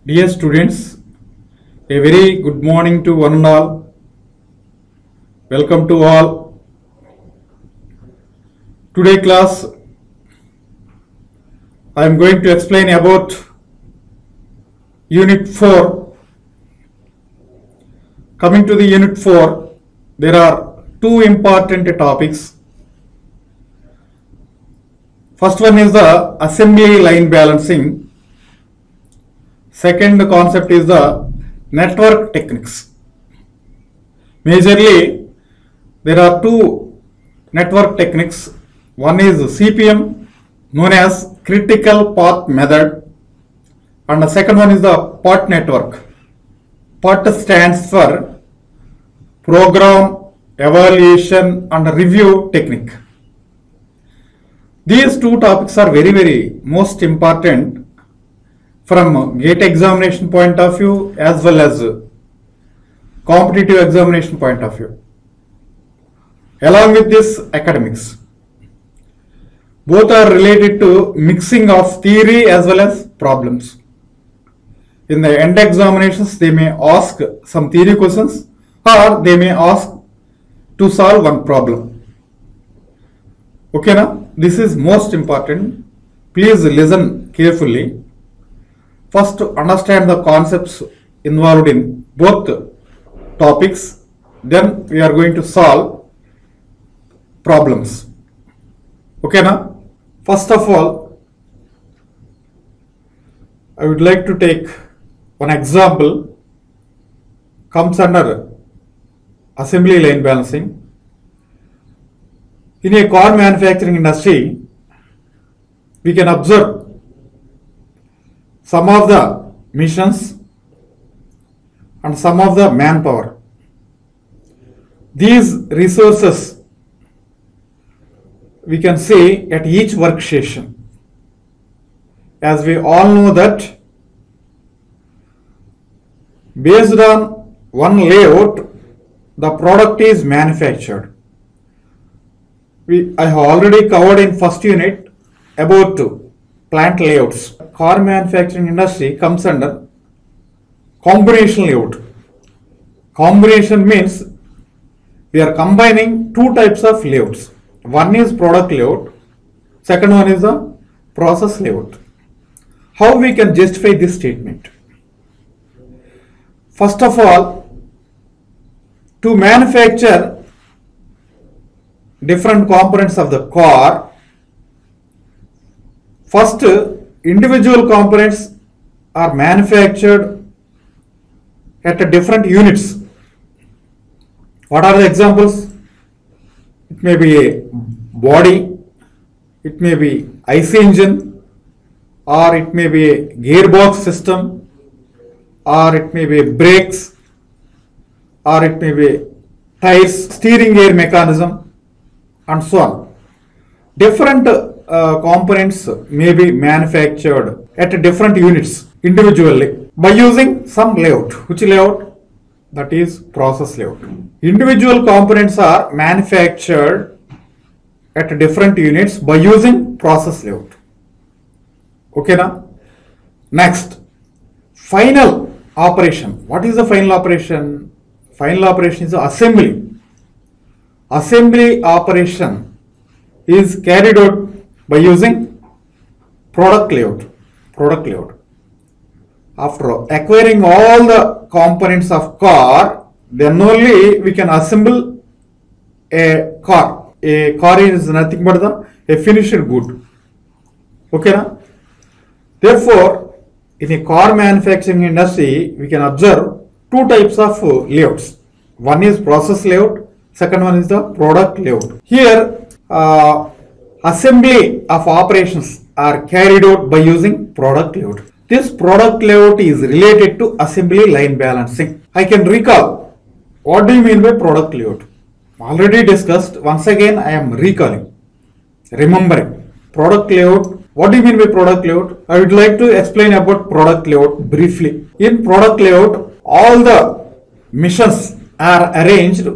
Dear students, a very good morning to one and all. Welcome to all. Today class, I am going to explain about Unit 4. Coming to the Unit 4, there are two important topics. First one is the assembly line balancing. Second concept is the network techniques. Majorly, there are two network techniques. One is CPM, known as critical path method, and the second one is the PART network. PART stands for Program, Evaluation and Review Technique. These two topics are very most important from GATE examination point of view as well as competitive examination point of view. Along with this, academics. Both are related to mixing of theory as well as problems. In the end examinations, they may ask some theory questions or they may ask to solve one problem. Okay, now this is most important. Please listen carefully. First, understand the concepts involved in both topics. Then we are going to solve problems. Okay, now first of all, I would like to take one example. Comes under assembly line balancing. In a car manufacturing industry, we can observe some of the missions and some of the manpower. These resources we can see at each workstation. As we all know that based on one layout, the product is manufactured. I have already covered in first unit about plant layouts. Car manufacturing industry comes under combination layout. Combination means we are combining two types of layouts. One is product layout, second one is the process layout. How we can justify this statement? First of all, to manufacture different components of the car, first, individual components are manufactured at different units. What are the examples? It may be a body, it may be IC engine, or it may be a gearbox system, or it may be brakes, or it may be tires, steering gear mechanism, and so on. Different components may be manufactured at different units individually by using some layout. Which layout? That is process layout. Individual components are manufactured at different units by using process layout. Okay, now next, final operation. What is the final operation? Final operation is assembly. Assembly operation is carried out by using product layout. After acquiring all the components of car, then only we can assemble a car. A car is nothing but a finished good. Okay, na? Therefore, in a car manufacturing industry, we can observe two types of layouts. One is process layout, second one is the product layout. Here, assembly of operations are carried out by using product layout. This product layout is related to assembly line balancing. I can recall. What do you mean by product layout? Already discussed. Once again, I am recalling. Remembering. Product layout. What do you mean by product layout? I would like to explain about product layout briefly. In product layout, all the missions are arranged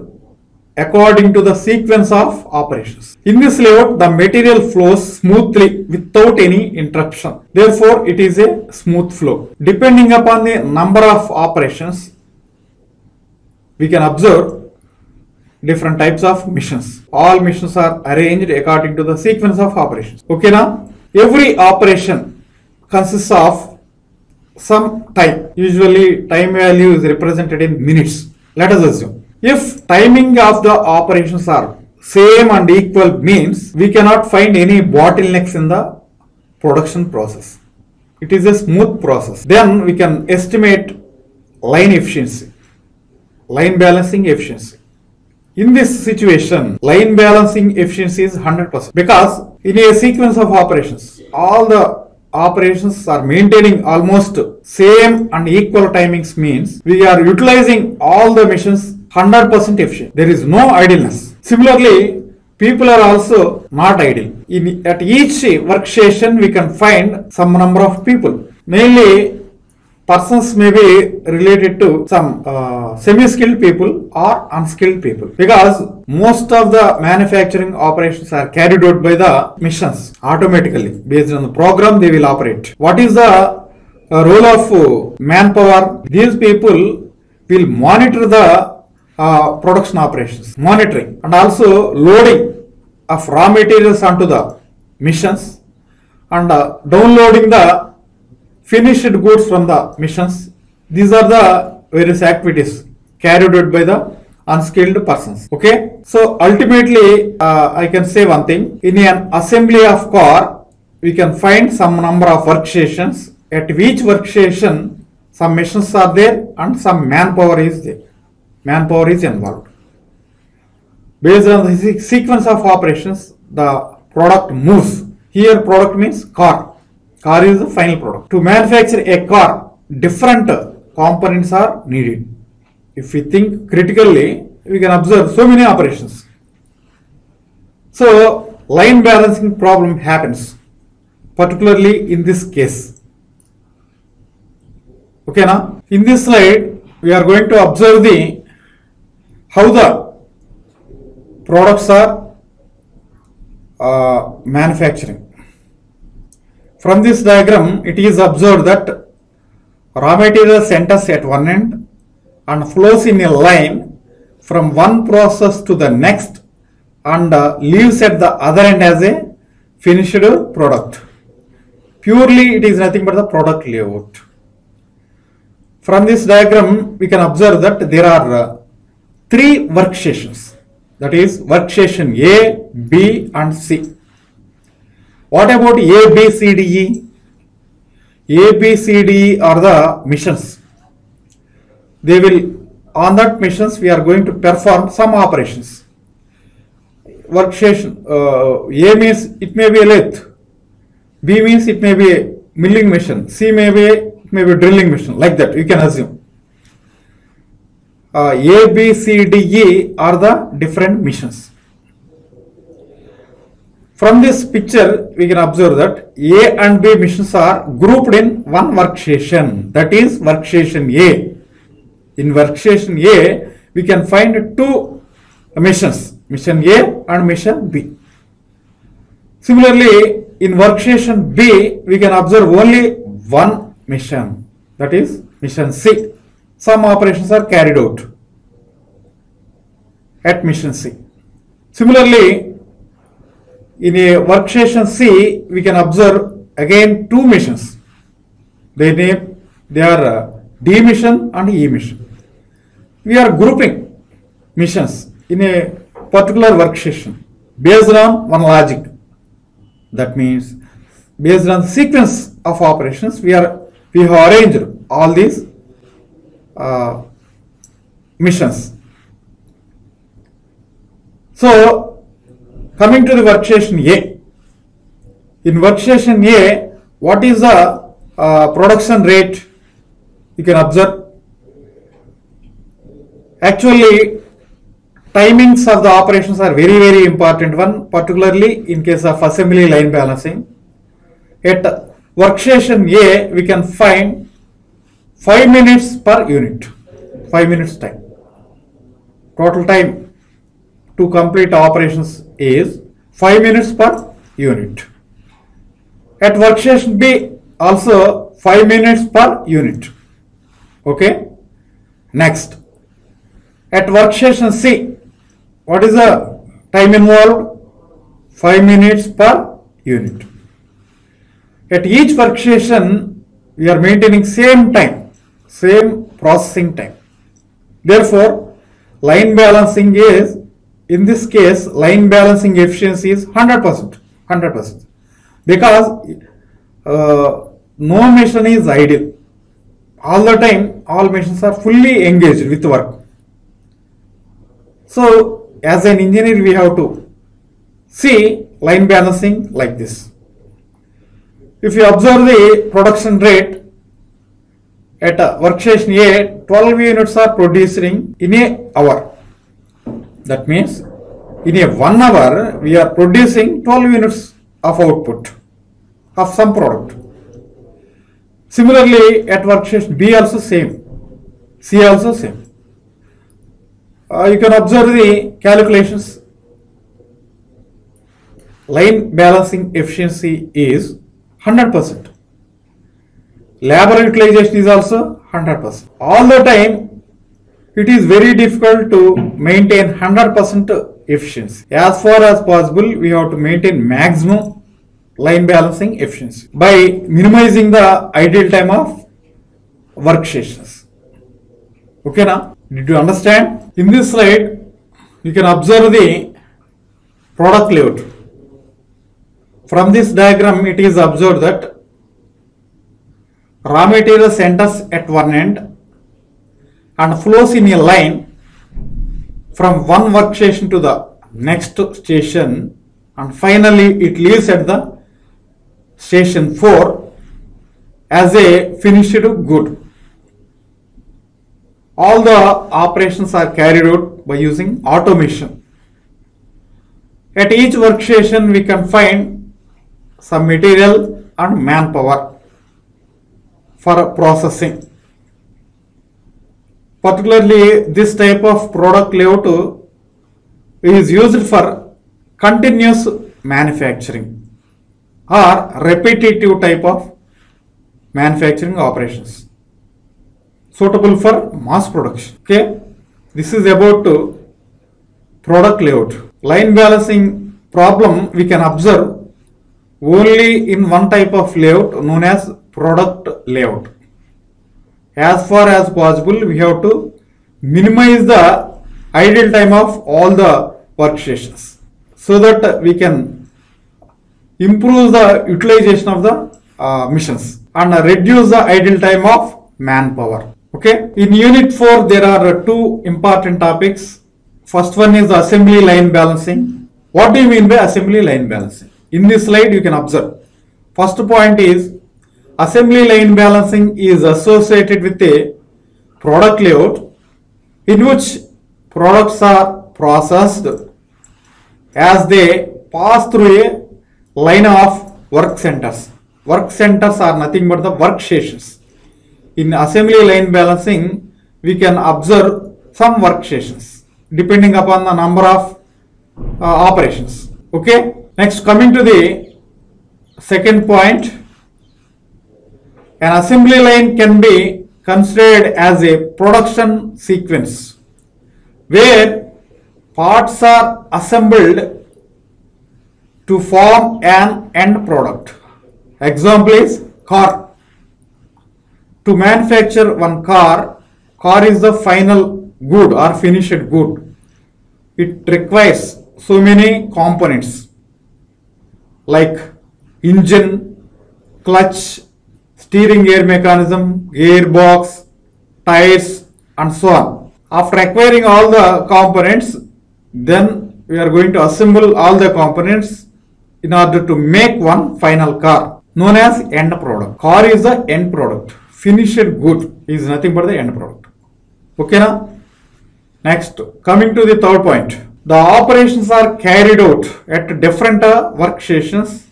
according to the sequence of operations. In this layout, the material flows smoothly without any interruption. Therefore, it is a smooth flow. Depending upon the number of operations, we can observe different types of missions. All missions are arranged according to the sequence of operations. Okay now, every operation consists of some time. Usually time value is represented in minutes. Let us assume. If timing of the operations are same and equal means we cannot find any bottlenecks in the production process. It is a smooth process. Then we can estimate line efficiency, line balancing efficiency. In this situation, line balancing efficiency is 100% because in a sequence of operations, all the operations are maintaining almost same and equal timings means we are utilizing all the machines 100% efficient. There is no idleness. Similarly, people are also not idle. At each workstation, we can find some number of people. Mainly, persons may be related to some semi-skilled people or unskilled people because most of the manufacturing operations are carried out by the machines automatically. Based on the program, they will operate. What is the role of manpower? These people will monitor the production operations, monitoring and also loading of raw materials onto the machines and downloading the finished goods from the machines. These are the various activities carried out by the unskilled persons. Okay, so ultimately I can say one thing. In an assembly of car, we can find some number of workstations. At each workstation, some machines are there and some manpower is there. Manpower is involved. Based on the sequence of operations, the product moves. Here product means car. Car is the final product. To manufacture a car, different components are needed. If we think critically, we can observe so many operations. So line balancing problem happens, particularly in this case. Okay now, in this slide, we are going to observe how the products are manufacturing. From this diagram, it is observed that raw material enters at one end and flows in a line from one process to the next and leaves at the other end as a finished product. Purely it is nothing but the product layout. From this diagram, we can observe that there are three workstations, that is workstation A, B and C. What about A, B, C, D, E? A, B, C, D, E are the missions. They will, on that missions we are going to perform some operations. Workstation A means it may be a lathe, B means it may be a milling machine, C may be a drilling machine, like that you can assume. A, B, C, D, E are the different missions. From this picture, we can observe that A and B missions are grouped in one workstation, that is workstation A. In workstation A, we can find two missions, mission A and mission B. Similarly, in workstation B, we can observe only one mission, that is mission C. Some operations are carried out at mission C. Similarly, in a workstation C, we can observe again two missions. They are D mission and E mission. We are grouping missions in a particular workstation based on one logic. That means based on sequence of operations, we have arranged all these missions. So coming to the workstation A. In workstation A, what is the production rate? You can observe. Actually, timings of the operations are very, very important one, particularly in case of assembly line balancing. At workstation A, we can find 5 minutes per unit, 5 minutes time. Total time to complete operations is 5 minutes per unit. At workstation B also 5 minutes per unit. Okay. Next, at workstation C, what is the time involved? 5 minutes per unit. At each workstation, we are maintaining same time, same processing time. Therefore, line balancing is, in this case, line balancing efficiency is 100%. 100%. Because no machine is idle. All the time, all machines are fully engaged with work. So, as an engineer, we have to see line balancing like this. If you observe the production rate at a workstation A, 12 units are producing in an hour. That means in a 1 hour, we are producing 12 units of output of some product. Similarly, at workstation B also same, C also same. You can observe the calculations. Line balancing efficiency is 100%. Labor utilization is also 100%. All the time, it is very difficult to maintain 100% efficiency. As far as possible, we have to maintain maximum line balancing efficiency by minimizing the idle time of workstations. Okay, now, did you understand? In this slide, you can observe the product layout. From this diagram, it is observed that raw material centers at one end and flows in a line from one workstation to the next station, and finally it leaves at the station 4 as a finished good. All the operations are carried out by using automation. At each workstation we can find some material and manpower for processing. Particularly this type of product layout is used for continuous manufacturing or repetitive type of manufacturing operations, suitable for mass production. Okay, this is about product layout. Line balancing problem we can observe only in one type of layout known as product layout. As far as possible, we have to minimize the idle time of all the workstations so that we can improve the utilization of the machines and reduce the idle time of manpower. Okay. In unit 4, there are two important topics. First one is assembly line balancing. What do you mean by assembly line balancing? In this slide, you can observe. First point is assembly line balancing is associated with a product layout in which products are processed as they pass through a line of work centers. Work centers are nothing but the workstations. In assembly line balancing, we can observe some workstations depending upon the number of operations. Okay. Next, coming to the second point, an assembly line can be considered as a production sequence where parts are assembled to form an end product. Example is car. To manufacture one car is the final good or finished good. It requires so many components like engine, clutch, steering gear mechanism, gearbox, tires, and so on. After acquiring all the components, then we are going to assemble all the components in order to make one final car known as end product. Car is the end product. Finished good is nothing but the end product. Okay now? Next, coming to the third point. The operations are carried out at different workstations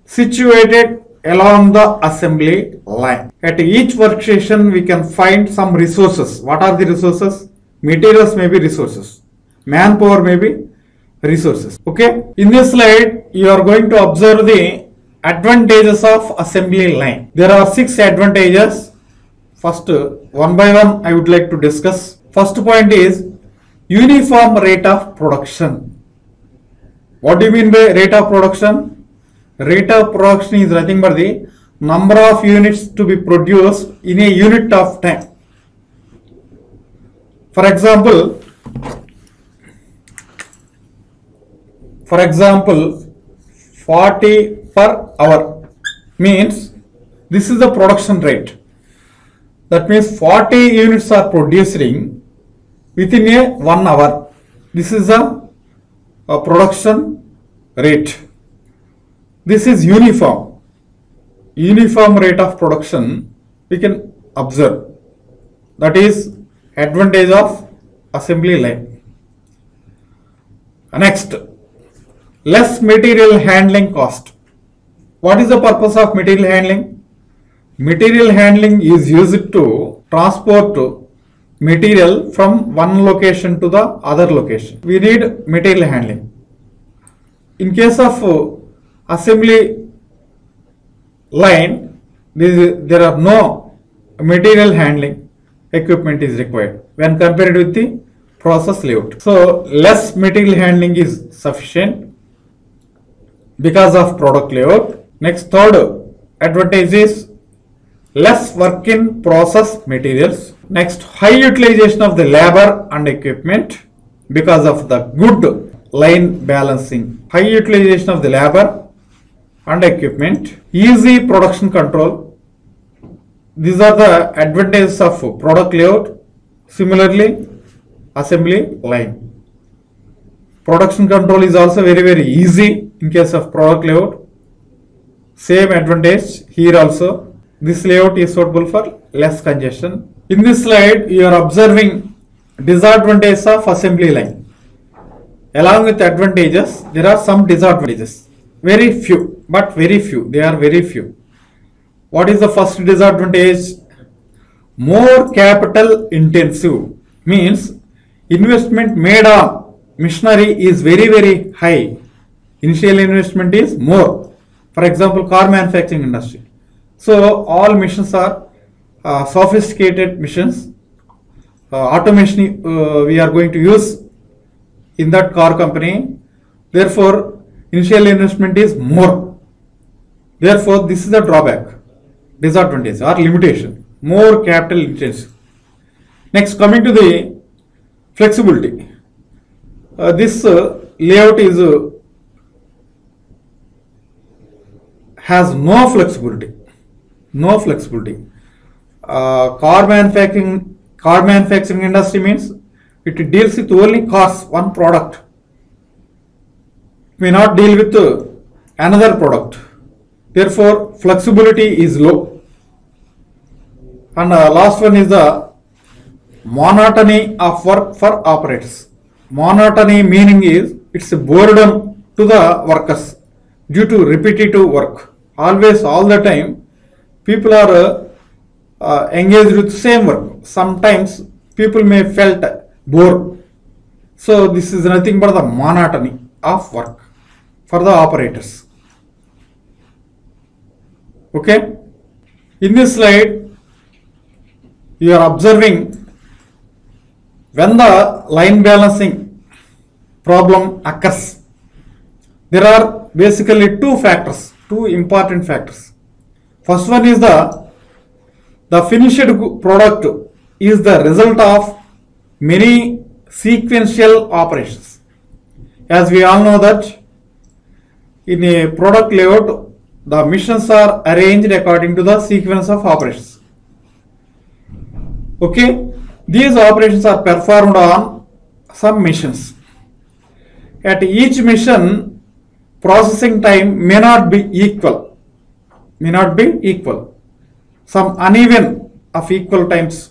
situated along the assembly line. At each workstation we can find some resources. What are the resources? Materials may be resources. Manpower may be resources. Okay. In this slide, you are going to observe the advantages of assembly line. There are 6 advantages. First, one by one, I would like to discuss. First point is uniform rate of production. What do you mean by rate of production? Rate of production is nothing but the number of units to be produced in a unit of time. For example, 40 per hour means this is the production rate. That means 40 units are producing within a 1 hour. This is a production rate. This is uniform rate of production we can observe. That is advantage of assembly line. Next, less material handling cost. What is the purpose of material handling? Material handling is used to transport material from one location to the other location. We need material handling. In case of assembly line, there are no material handling equipment is required when compared with the process layout. So less material handling is sufficient because of product layout. Next, third advantage is less work in process materials. Next, high utilization of the labor and equipment because of the good line balancing. High utilization of the labor and equipment. Easy production control. These are the advantages of product layout. Similarly, assembly line. Production control is also very easy in case of product layout. Same advantage here also. This layout is suitable for less congestion. In this slide, you are observing disadvantages of assembly line. Along with advantages, there are some disadvantages. Very few, but very few. They are very few. What is the first disadvantage? More capital intensive means investment made on machinery is very high. Initial investment is more. For example, car manufacturing industry. So all machines are sophisticated machines. Automation we are going to use in that car company. Therefore, initial investment is more. Therefore, this is the drawback, disadvantage or limitation. More capital intensive. Next, coming to the flexibility. This layout is has no flexibility. No flexibility. Car manufacturing industry means it deals with only cars, one product. It may not deal with another product. Therefore, flexibility is low. And last one is the monotony of work for operators. Monotony meaning is it's a boredom to the workers due to repetitive work. Always, all the time, people are engaged with same work. Sometimes people may felt bored. So this is nothing but the monotony of work for the operators. Okay. In this slide, you are observing when the line balancing problem occurs. There are basically two important factors. First one is the finished product is the result of many sequential operations. As we all know that in a product layout, the machines are arranged according to the sequence of operations. Okay, these operations are performed on some machines. At each machine, processing time may not be equal. Some uneven of equal times.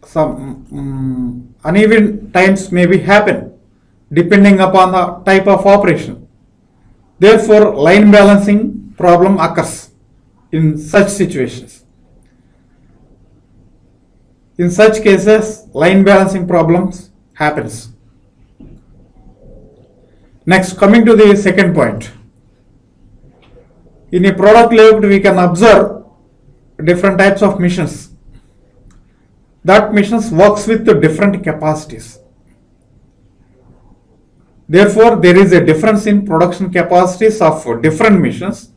Some uneven times may be happen depending upon the type of operation. Therefore, line balancing problem occurs in such situations. In such cases, line balancing problems happens. Next, coming to the second point. In a product layout, we can observe different types of machines. That machines works with the different capacities. Therefore, there is a difference in production capacities of different machines.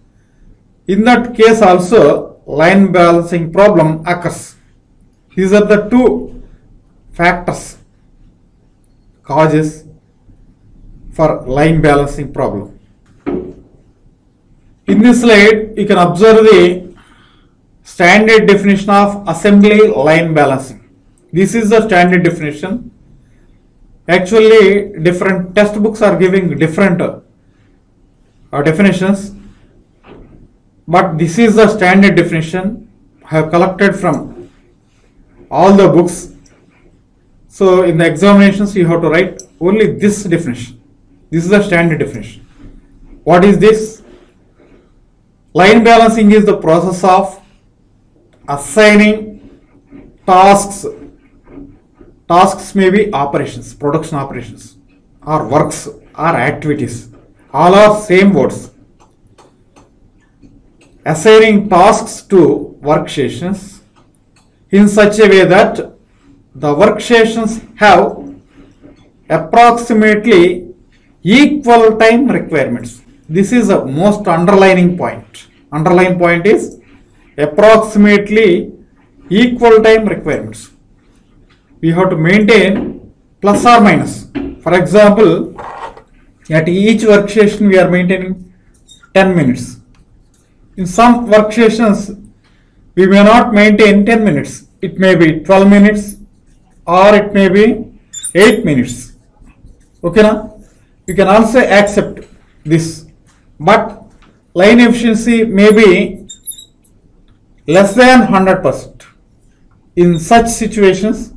In that case also, line balancing problem occurs. These are the two factors, causes for line balancing problem. In this slide, you can observe the standard definition of assembly line balancing. This is the standard definition. Actually, different textbooks are giving different definitions, but this is the standard definition I have collected from all the books. So in the examinations, you have to write only this definition. This is the standard definition. What is this? Line balancing is the process of assigning tasks. Tasks may be operations, production operations, or works, or activities. All are same words. Assigning tasks to workstations in such a way that the workstations have approximately equal time requirements. This is the most underlining point. Underlying point is approximately equal time requirements. We have to maintain plus or minus. For example, at each workstation we are maintaining 10 minutes. In some workstations we may not maintain 10 minutes. It may be 12 minutes or it may be 8 minutes. Okay, now you can also accept this, but line efficiency may be less than 100%. In such situations,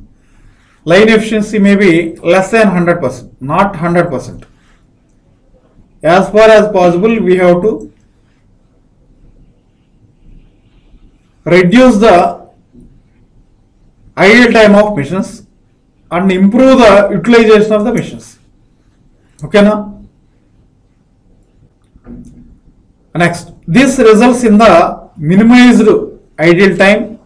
line efficiency may be less than 100%, not 100%. As far as possible, we have to reduce the idle time of machines and improve the utilization of the machines. Okay, now? Next, this results in the minimized idle time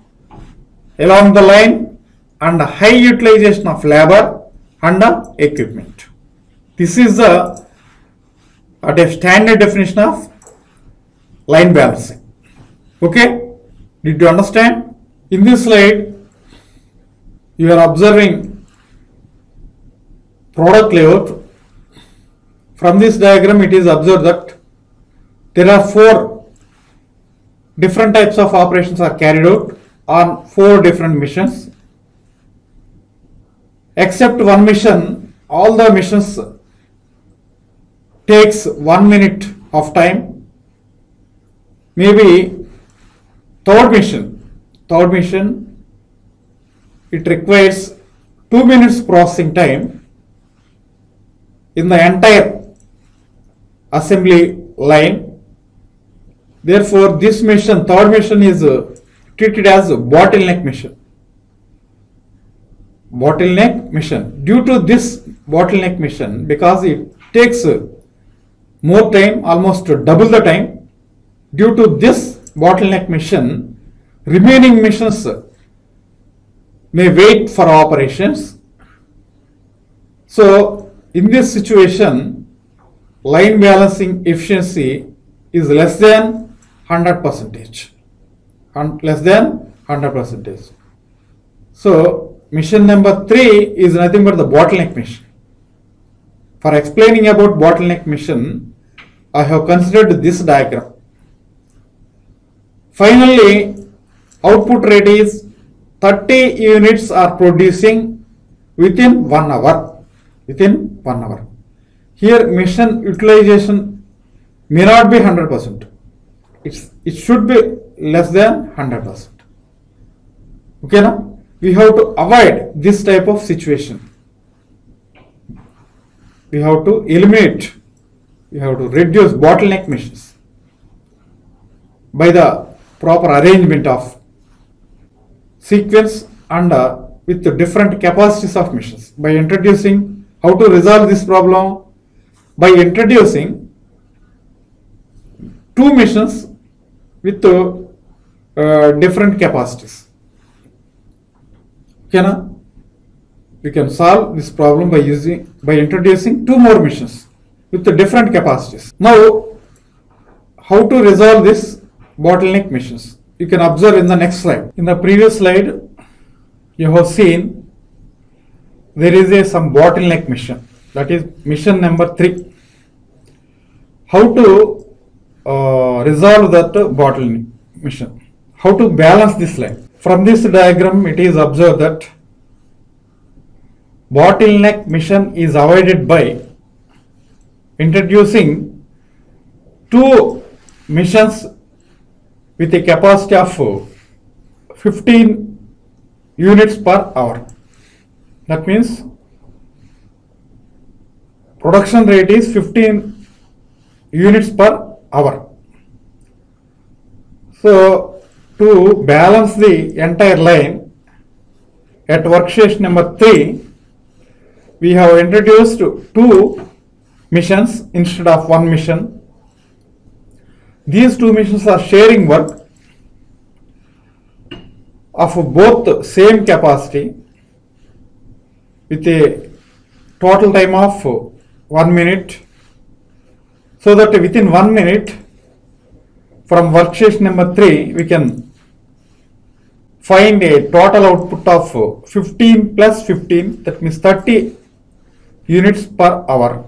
along the line and high utilization of labor and equipment. This is the standard definition of line balancing. Okay, did you understand? In this slide, you are observing product layout. From this diagram, it is observed that there are 4 different types of operations are carried out on 4 different missions. Except one mission, all the missions takes 1 minute of time. Maybe third mission, it requires 2 minutes processing time in the entire assembly line. Therefore, this mission, third mission, is treated as a bottleneck mission. Bottleneck mission. Due to this bottleneck mission, because it takes more time, almost double the time, due to this bottleneck mission, remaining missions may wait for operations. So, in this situation, line balancing efficiency is less than 100%. Less than 100%. So, mission number 3 is nothing but the bottleneck mission. For explaining about bottleneck mission, I have considered this diagram. Finally, output rate is 30 units are producing within 1 hour. Within 1 hour. Here, mission utilization may not be 100%. It should be less than 100%. Okay, now we have to avoid this type of situation. We have to eliminate, we have to reduce bottleneck missions by the proper arrangement of sequence and with the different capacities of missions. By introducing how to resolve this problem, by introducing two machines with different capacities. Okay, na? We can solve this problem by introducing two more machines with the different capacities. Now, how to resolve this bottleneck machines? You can observe in the next slide. In the previous slide, you have seen there is some bottleneck mission, that is mission number 3. How to resolve that bottleneck mission? How to balance this line? From this diagram, it is observed that bottleneck mission is avoided by introducing two missions with a capacity of 15 units per hour. That means production rate is 15 units per hour. So to balance the entire line at workstation number 3, we have introduced two missions instead of one mission. These two missions are sharing work of both same capacity with a total time of 1 minute, so that within 1 minute from workstation number 3 we can find a total output of 15 plus 15, that means 30 units per hour.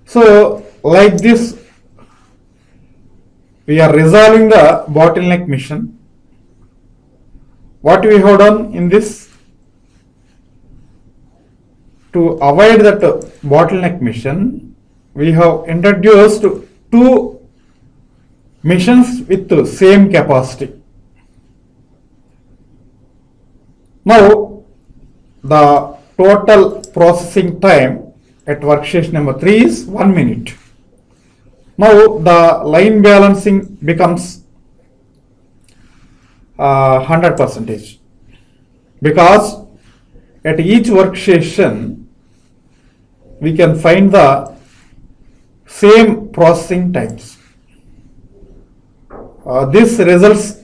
So like this we are resolving the bottleneck mission. What we have done in this, to avoid that bottleneck mission, we have introduced two missions with the same capacity. Now the total processing time at workstation number 3 is 1 minute. Now the line balancing becomes 100%, because at each workstation we can find the same processing times. This results,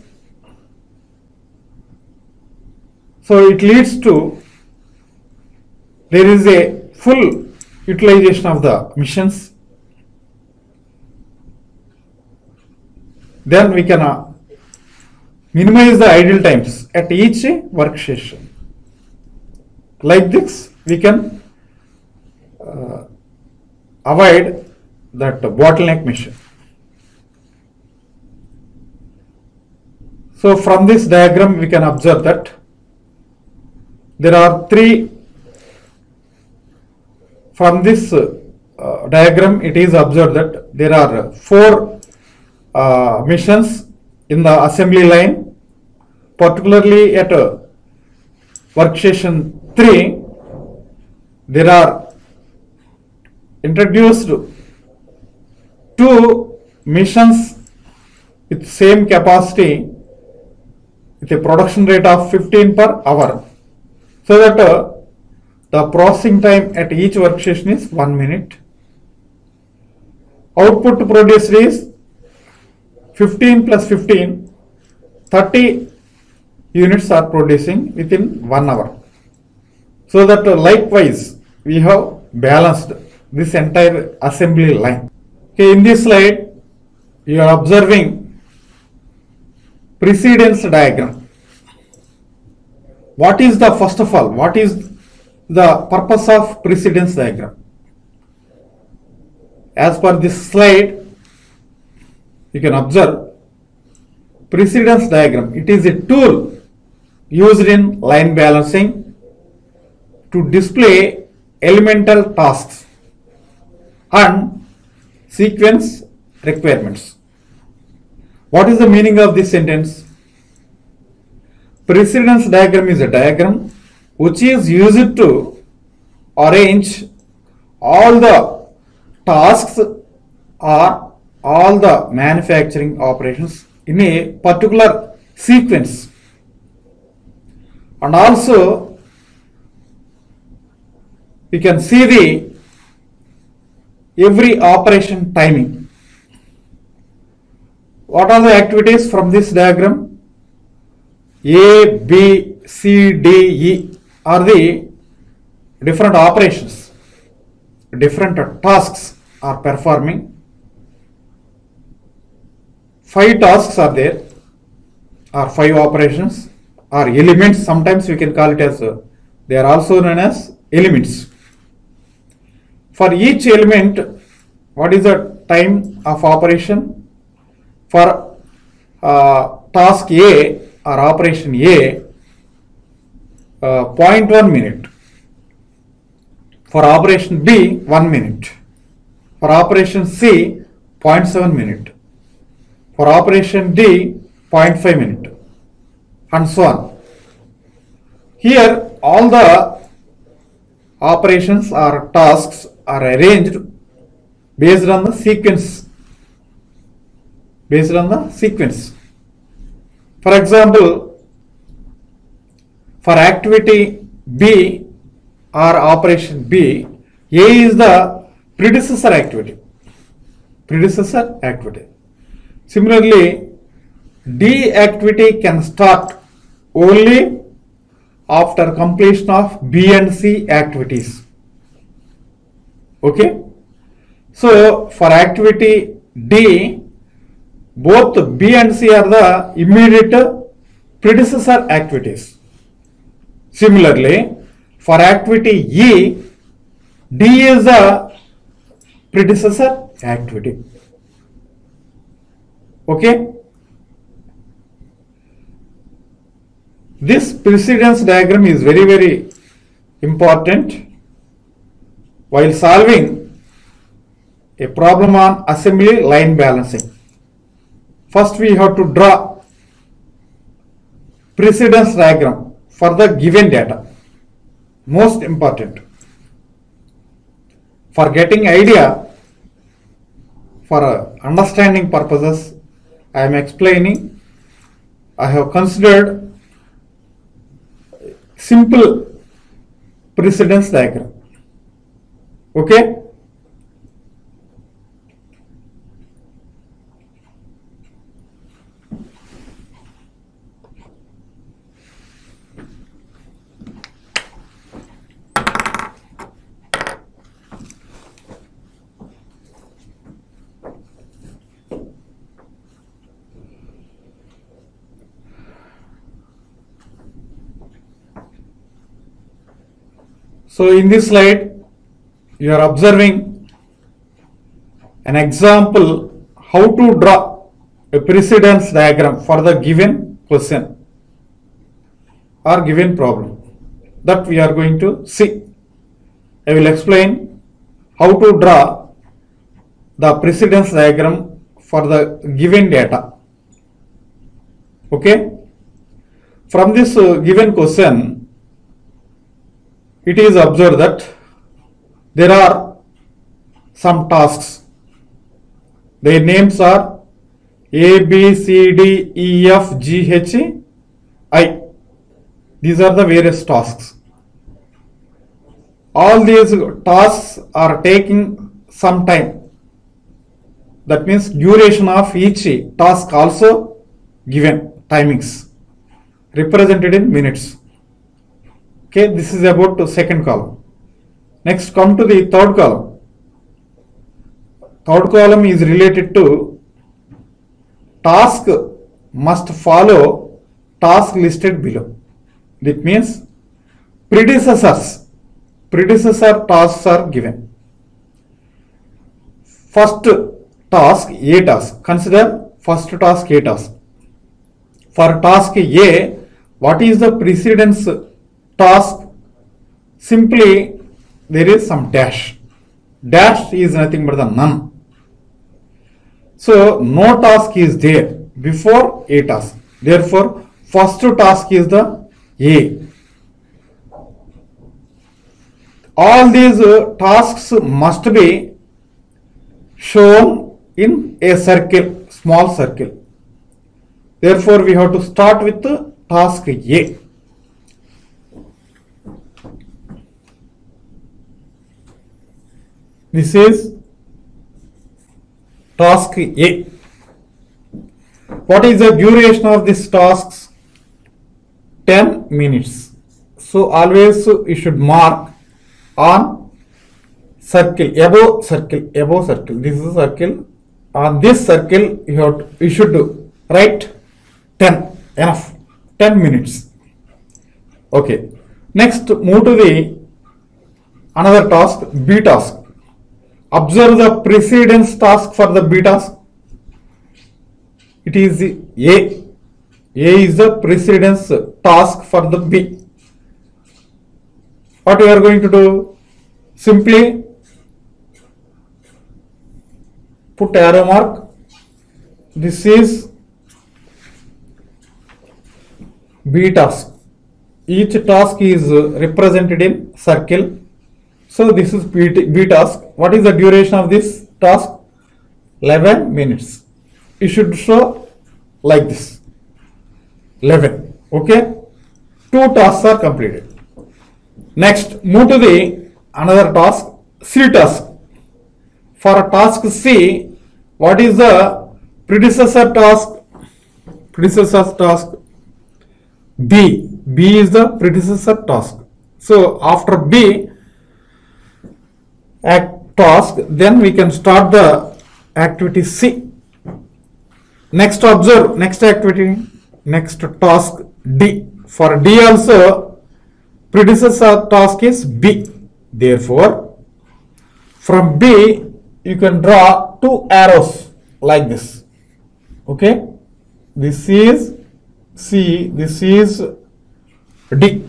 so it leads to there is a full utilization of the missions. Then we can minimize the idle times at each workstation. Like this, we can avoid that bottleneck mission. So from this diagram, we can observe that there are three. From this diagram, it is observed that there are 4 missions in the assembly line, particularly at workstation 3. There are introduced 2 missions with same capacity with a production rate of 15 per hour, so that the processing time at each workstation is 1 minute. Output produced is 15 plus 15, 30 units are producing within 1 hour. So that likewise we have balanced this entire assembly line. Okay, in this slide you are observing precedence diagram. What is the, first of all, what is the purpose of precedence diagram? As per this slide, you can observe precedence diagram. It is a tool used in line balancing to display elemental tasks and sequence requirements. What is the meaning of this sentence? Precedence diagram is a diagram which is used to arrange all the tasks or all the manufacturing operations in a particular sequence, and also we can see the every operation timing. What are the activities from this diagram? A, B, C, D, E are the different operations, different tasks are performing. 5 tasks are there, or 5 operations, or elements. Sometimes we can call it as, they are also known as elements. For each element, what is the time of operation? For task A or operation A, 0.1 minute. For operation B, 1 minute. For operation C, 0.7 minute. For operation D, 0.5 minute, and so on. Here, all the operations or tasks are arranged based on the sequence. For example, for activity B or operation B, A is the predecessor activity. Similarly, D activity can start only after completion of B and C activities. Okay. So for activity D, both B and C are the immediate predecessor activities. Similarly, for activity E, D is the predecessor activity. Okay. This precedence diagram is very, very important while solving a problem on assembly line balancing. First, we have to draw precedence diagram for the given data. Most important. For getting idea, for understanding purposes, I am explaining. I have considered simple precedence diagram. Okay. So in this slide, you are observing an example how to draw a precedence diagram for the given question or given problem that we are going to see. I will explain how to draw the precedence diagram for the given data. Okay. From this given question, it is observed that there are some tasks. Their names are A, B, C, D, E, F, G, H, I. These are the various tasks. All these tasks are taking some time. That means duration of each task also given, timings represented in minutes. Okay, this is about the second column. Next, come to the third column. Third column is related to task must follow task listed below. That means predecessor tasks are given. First task, A task. Consider first task, A task. For task A, what is the precedence task? Simply there is some dash. Dash is nothing but the none. So no task is there before A task. Therefore, first task is the A. All these tasks must be shown in a circle, small circle. Therefore, we have to start with the task A. This is task A. What is the duration of this task? 10 minutes. So always you should mark on circle, above circle, above circle. This is a circle. On this circle you should write 10, enough, 10 minutes. Okay. Next, move to the another task, B task. Observe the precedence task for the B task. It is A. A is the precedence task for the B. What we are going to do? Simply put arrow mark. This is B task. Each task is represented in circle. So this is B task. What is the duration of this task? 11 minutes. It should show like this. 11. Okay. 2 tasks are completed. Next, move to the another task, C task. For task C, what is the predecessor task? Predecessor task B. B is the predecessor task. So after B task, then we can start the activity C. Next, observe next activity, next task D. For D also predecessor task is B. Therefore, from B you can draw 2 arrows like this. Okay, this is C, this is D.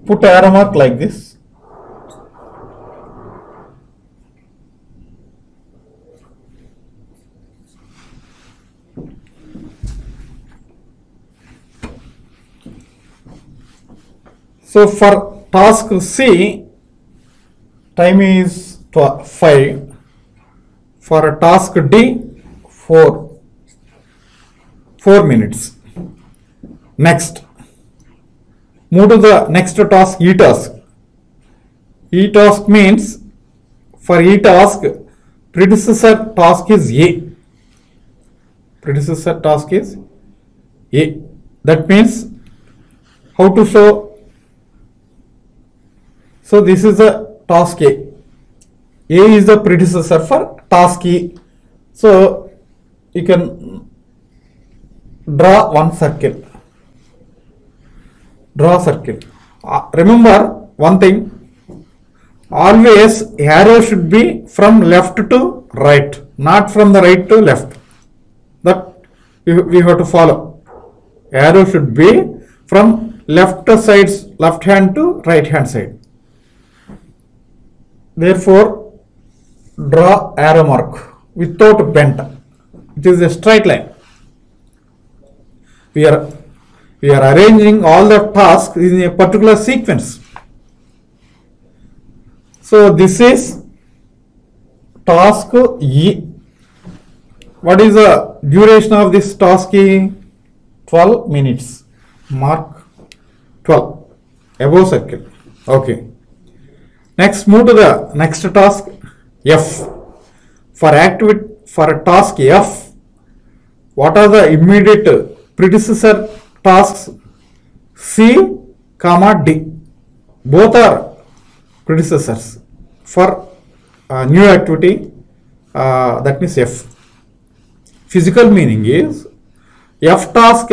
Put arrow mark like this. So for task C, time is 5. For task D, 4 minutes. Next, move to the next task, E task. E task means for E task, predecessor task is A. Predecessor task is A. That means how to show? So this is the task A. A is the predecessor for task E. So you can draw one circle. Draw circle. Remember one thing. Always arrow should be from left to right, not from the right to left. That we have to follow. Arrow should be from left sides, left hand to right hand side. Therefore, draw arrow mark without bend. It is a straight line. We are arranging all the tasks in a particular sequence. So this is task E. What is the duration of this task E? 12 minutes. Mark 12. Above circle. Okay. Next, move to the next task, F. For task F, what are the immediate predecessor tasks? C, D. Both are predecessors for new activity. That means F. Physical meaning is F task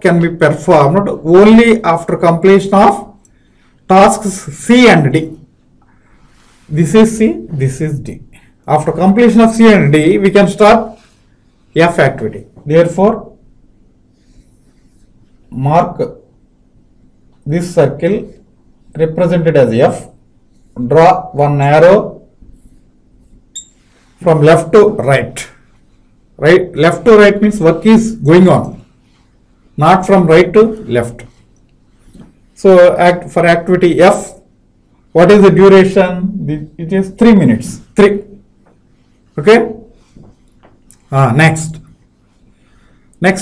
can be performed only after completion of tasks C and D. This is C, this is D. After completion of C and D, we can start F activity. Therefore, mark this circle represented as F. Draw one arrow from left to right. Left to right means work is going on, not from right to left. So for activity F, what is the duration? It is 3 minutes. 3. Okay. Next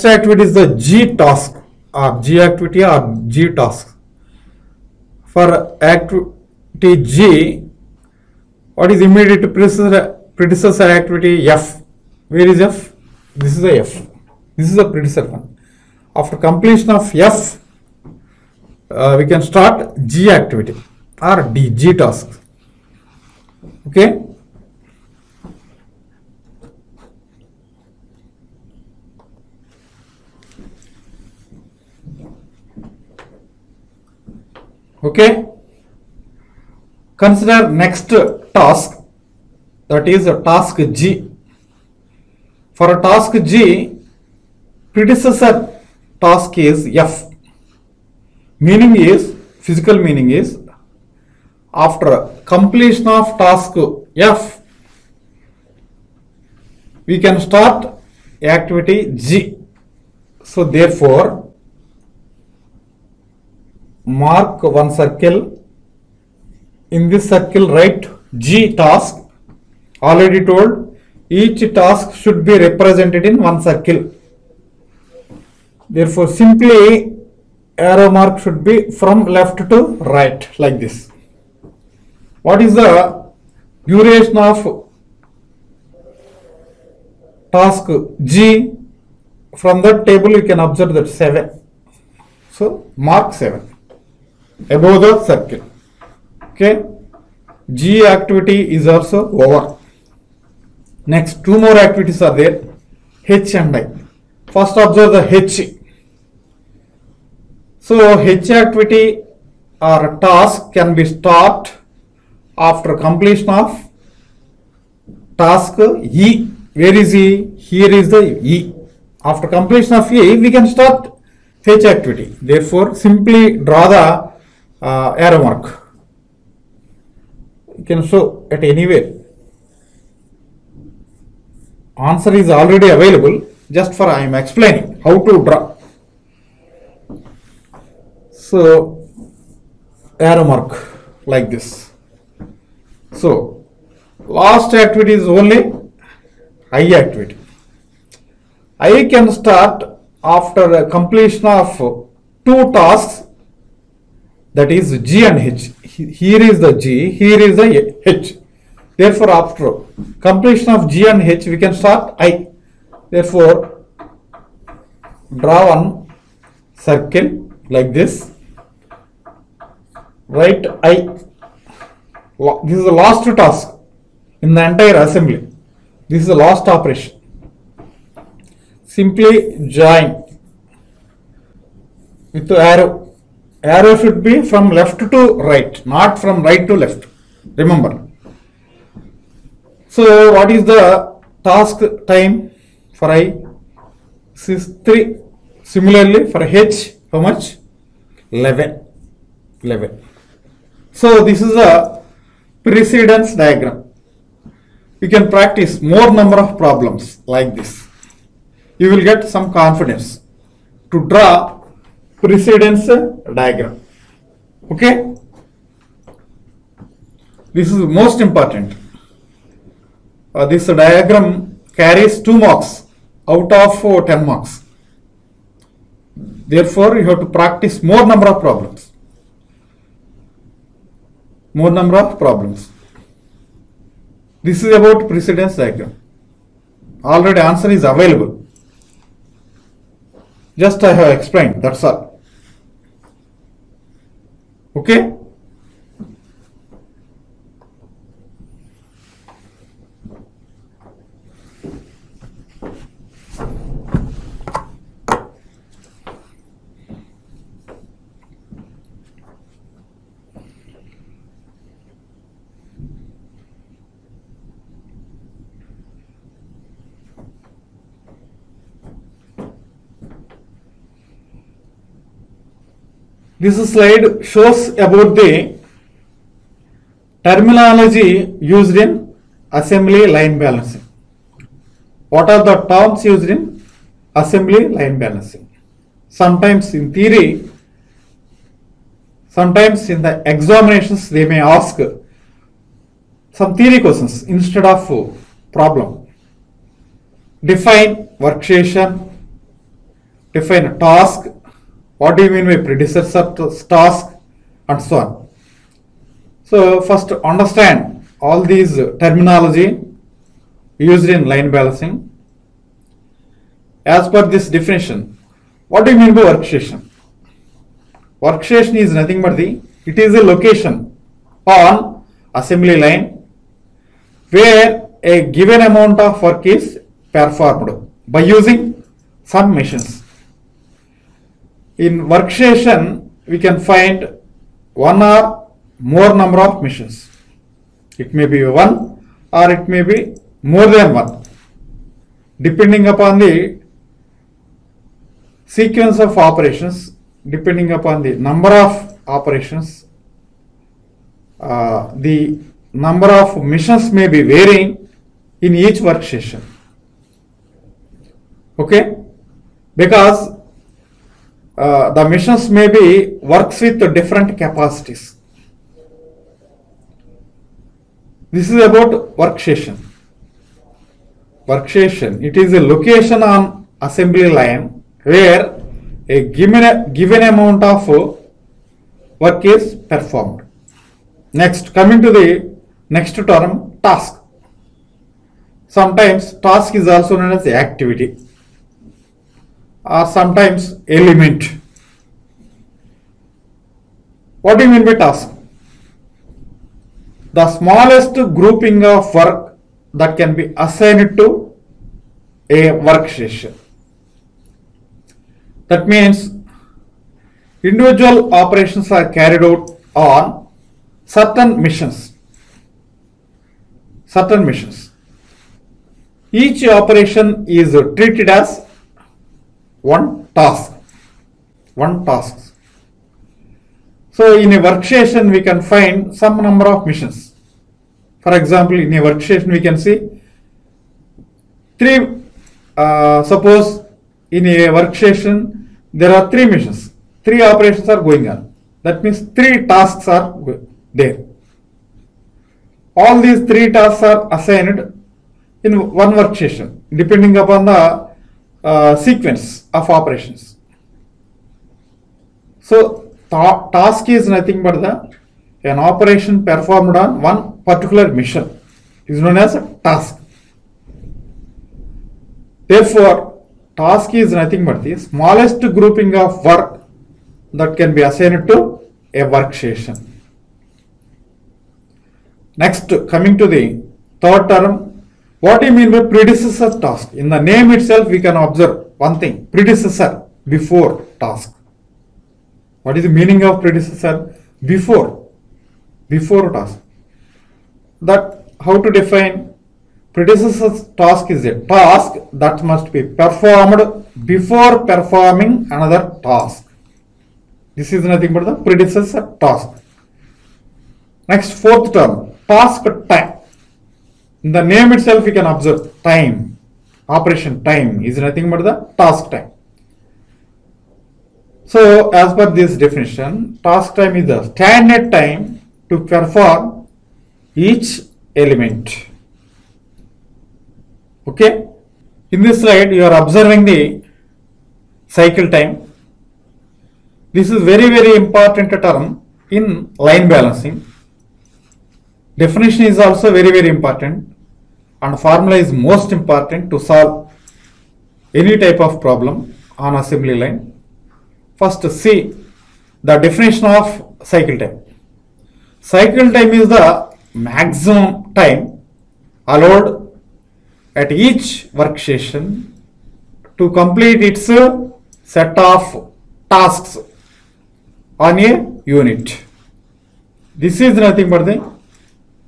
activity is the G task. or G activity or G task. For activity G, what is immediate predecessor activity? F. Where is F? This is the F. This is the predecessor one. After completion of F, we can start G activity or D, G task. Okay. Okay. Consider next task, that is task G. For a task G, predecessor task is F. Meaning is, physical meaning is, after completion of task F, we can start activity G. So therefore, mark one circle. In this circle, write G task. Already told, each task should be represented in one circle. Therefore, simply arrow mark should be from left to right, like this. What is the duration of task G? From that table you can observe that 7. So mark 7 above the circle. Okay, G activity is also over. Next, two more activities are there, H and I. First observe the H. So H activity or task can be start after completion of task E. Where is E? Here is the E. After completion of E, we can start H activity. Therefore, simply draw the arrow mark. You can show at anywhere. Answer is already available. Just for I am explaining how to draw. So arrow mark like this. So last activity is only I activity. I can start after completion of two tasks, that is G and H. Here is the G, here is the H. Therefore, after completion of G and H, we can start I. Therefore, draw one circle like this. Write I. This is the last task in the entire assembly. This is the last operation. Simply join with the arrow. Arrow should be from left to right, not from right to left. Remember. So what is the task time for I? This is 3. Similarly for H, how much? 11. So this is a precedence diagram. You can practice more number of problems like this. You will get some confidence to draw precedence diagram. Okay? This is most important. This diagram carries 2 marks out of 10 marks. Therefore, you have to practice more number of problems. This is about precedence diagram. Already answer is available. Just I have explained, that's all. Okay? This slide shows about the terminology used in assembly line balancing. What are the terms used in assembly line balancing? Sometimes in theory, sometimes in the examinations they may ask some theory questions instead of problem. Define workstation, define task, what do you mean by predecessor task, and so on. So first understand all these terminology used in line balancing. As per this definition, what do you mean by workstation? Workstation is nothing but it is a location on assembly line where a given amount of work is performed by using some machines. In workstation, we can find one or more number of machines. It may be one or it may be more than one, depending upon the sequence of operations, depending upon the number of operations. The number of machines may be varying in each workstation. Okay, because the machines may be works with different capacities. This is about workstation. Workstation, it is a location on assembly line where a given amount of work is performed. Next, coming to the next term, task. Sometimes task is also known as activity or sometimes element. What do you mean by task? The smallest grouping of work that can be assigned to a workstation. That means individual operations are carried out on certain missions. Each operation is treated as one task. So in a workstation we can find some number of missions. For example, in a workstation we can see suppose in a workstation there are 3 missions, 3 operations are going on. That means 3 tasks are there. All these 3 tasks are assigned in one workstation depending upon the sequence of operations. So task is nothing but an operation performed on one particular mission is known as a task. Therefore, task is nothing but the smallest grouping of work that can be assigned to a workstation. Next, coming to the third term, what do you mean by predecessor task? In the name itself, we can observe one thing, predecessor, before task. What is the meaning of predecessor? Before task. That how to define predecessor task is a task that must be performed before performing another task. This is nothing but the predecessor task. Next, fourth term, task time. In the name itself we can observe time. Operation time is nothing but the task time. So as per this definition, task time is the standard time to perform each element. Okay. In this slide you are observing the cycle time. This is very important term in line balancing. Definition is also very important, and formula is most important to solve any type of problem on assembly line. First, see the definition of cycle time. Cycle time is the maximum time allowed at each workstation to complete its set of tasks on a unit. This is nothing but the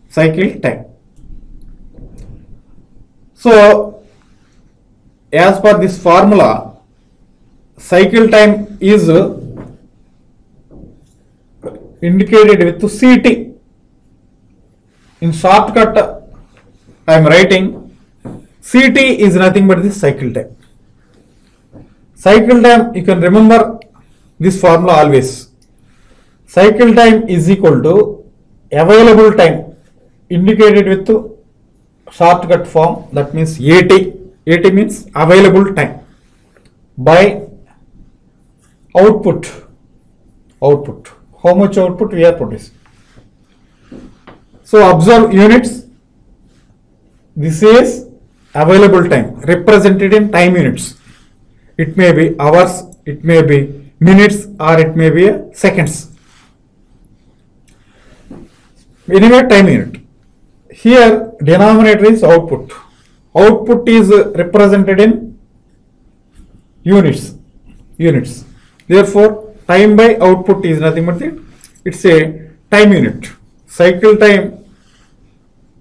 cycle time. So, as per this formula, cycle time is indicated with CT. In shortcut, I am writing CT is nothing but the cycle time. Cycle time, you can remember this formula always. Cycle time is equal to available time indicated with shortcut form, that means AT. AT means available time by output. How much output we are producing. So observe units. This is available time represented in time units. It may be hours, it may be minutes, or it may be seconds. Anyway, time unit. Here denominator is output. Output is represented in units. Therefore, time by output is nothing but it's a time unit. Cycle time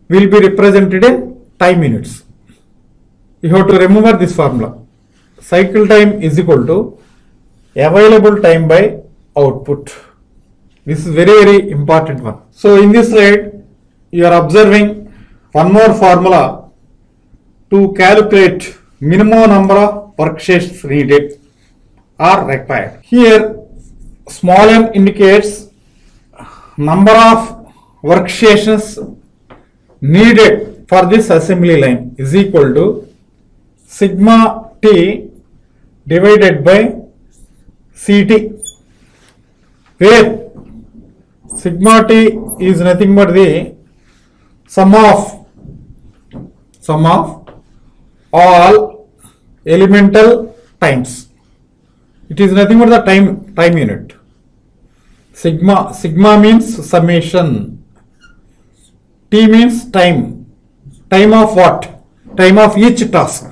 will be represented in time units. You have to remember this formula. Cycle time is equal to available time by output. This is very important one. So in this slide, you are observing one more formula to calculate minimum number of workstations needed or required. Here, small n indicates number of workstations needed for this assembly line is equal to sigma t divided by Ct, where sigma t is nothing but the sum of all elemental times. It is nothing but the time unit. Sigma means summation. T means time. Time of what? Time of each task.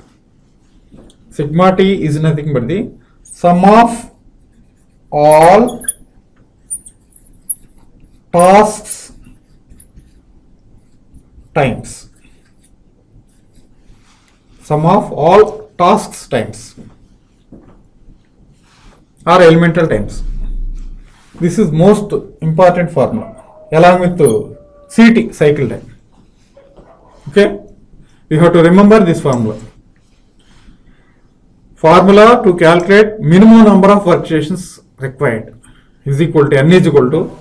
Sigma t is nothing but the sum of all tasks times. Sum of all tasks times or elemental times. This is most important formula along with Ct, cycle time. Okay, you have to remember this formula. Formula to calculate minimum number of workstations required is equal to n is equal to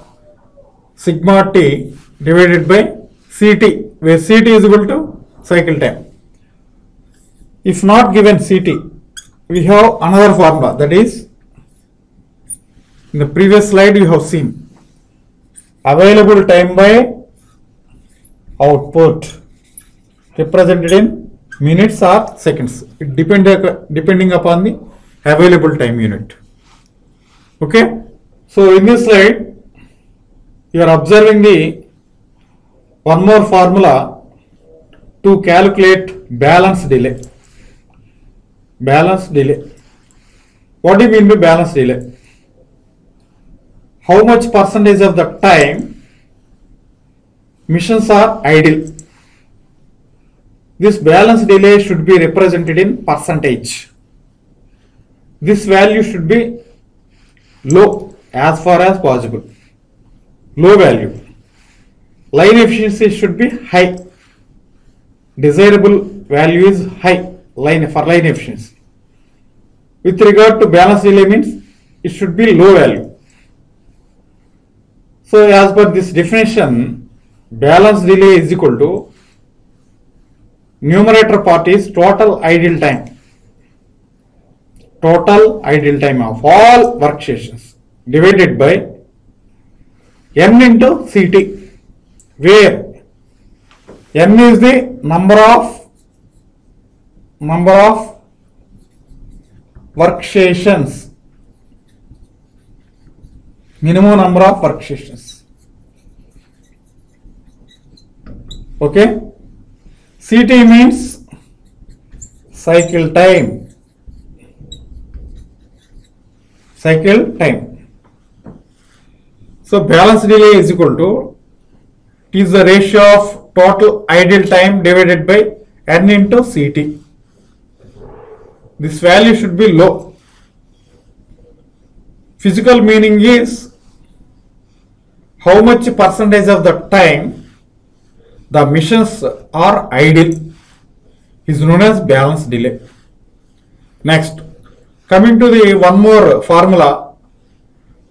sigma t divided by Ct, where Ct is equal to cycle time. If not given Ct, we have another formula, that is, in the previous slide you have seen available time by output represented in minutes or seconds. It depending upon the available time unit. Okay. So in this slide you are observing the one more formula to calculate balance delay. Balance delay. What do you mean by balance delay? How much percentage of the time machines are idle? This balance delay should be represented in percentage. This value should be low as far as possible. Low value. Line efficiency should be high. Desirable value is high for line efficiency. With regard to balance delay means it should be low value. So as per this definition, balance delay is equal to numerator part is total idle time. Total idle time of all workstations divided by n into Ct, where n is the number of workstations, minimum number of workstations. Okay. Ct means cycle time. So balance delay is equal to, it is the ratio of total idle time divided by n into Ct. This value should be low. Physical meaning is how much percentage of the time the machines are idle is known as balance delay. Next, coming to the one more formula,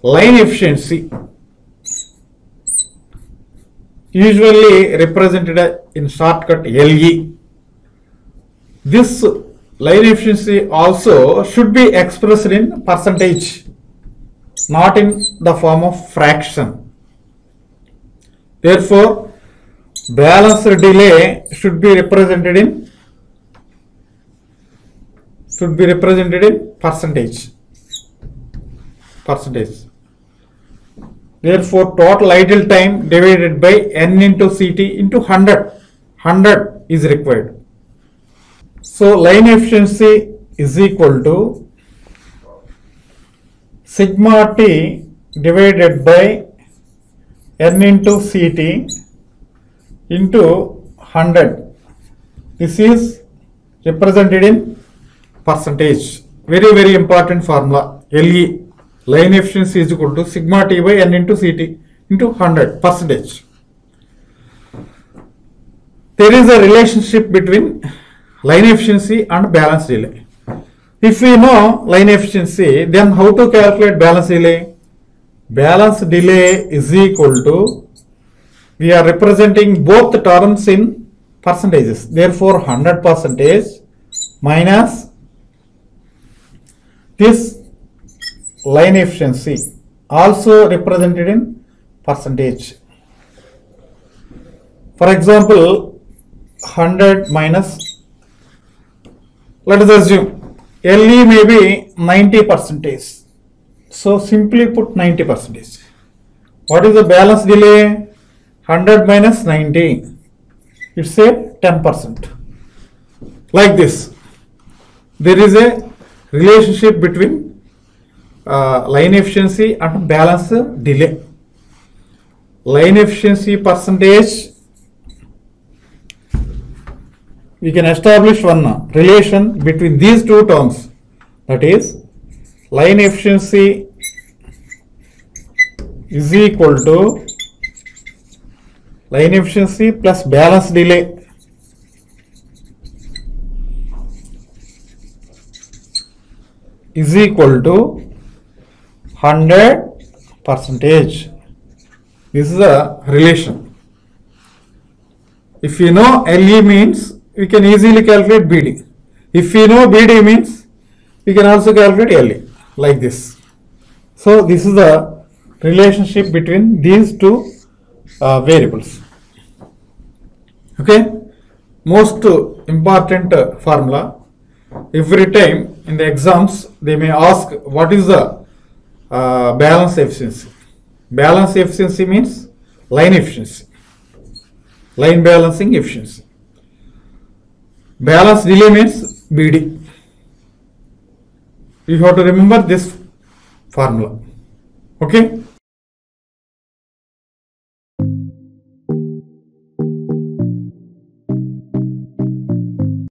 line efficiency, usually represented in shortcut LE. This line efficiency also should be expressed in percentage. not in the form of fraction. Therefore, balanced delay should be represented in percentage. Therefore, total idle time divided by n into Ct into 100. 100 is required. So, line efficiency is equal to sigma t divided by n into Ct into 100. This is represented in percentage. Very, very important formula. LE, line efficiency is equal to sigma t by n into Ct into 100 percentage. There is a relationship between line efficiency and balance delay. If we know line efficiency, then how to calculate balance delay? Balance delay is equal to, we are representing both terms in percentages. Therefore, 100 percentage minus this line efficiency, also represented in percentage. For example, 100 minus, let us assume LE may be 90 percentage. So simply put 90 percentage. What is the balance delay? 100 minus 90. It's a 10%. Like this. There is a relationship between line efficiency and balance delay. Line efficiency percentage, we can establish one relation between these two terms, that is line efficiency is equal to line efficiency plus balance delay is equal to 100 percentage. This is a relation. If you know LE means, we can easily calculate BD. If we know BD means, we can also calculate LE like this. So this is the relationship between these two variables. Okay, most important formula. Every time in the exams they may ask what is the balance efficiency. Balance efficiency means line efficiency, line balancing efficiency. Balance delay means BD. You have to remember this formula. Okay.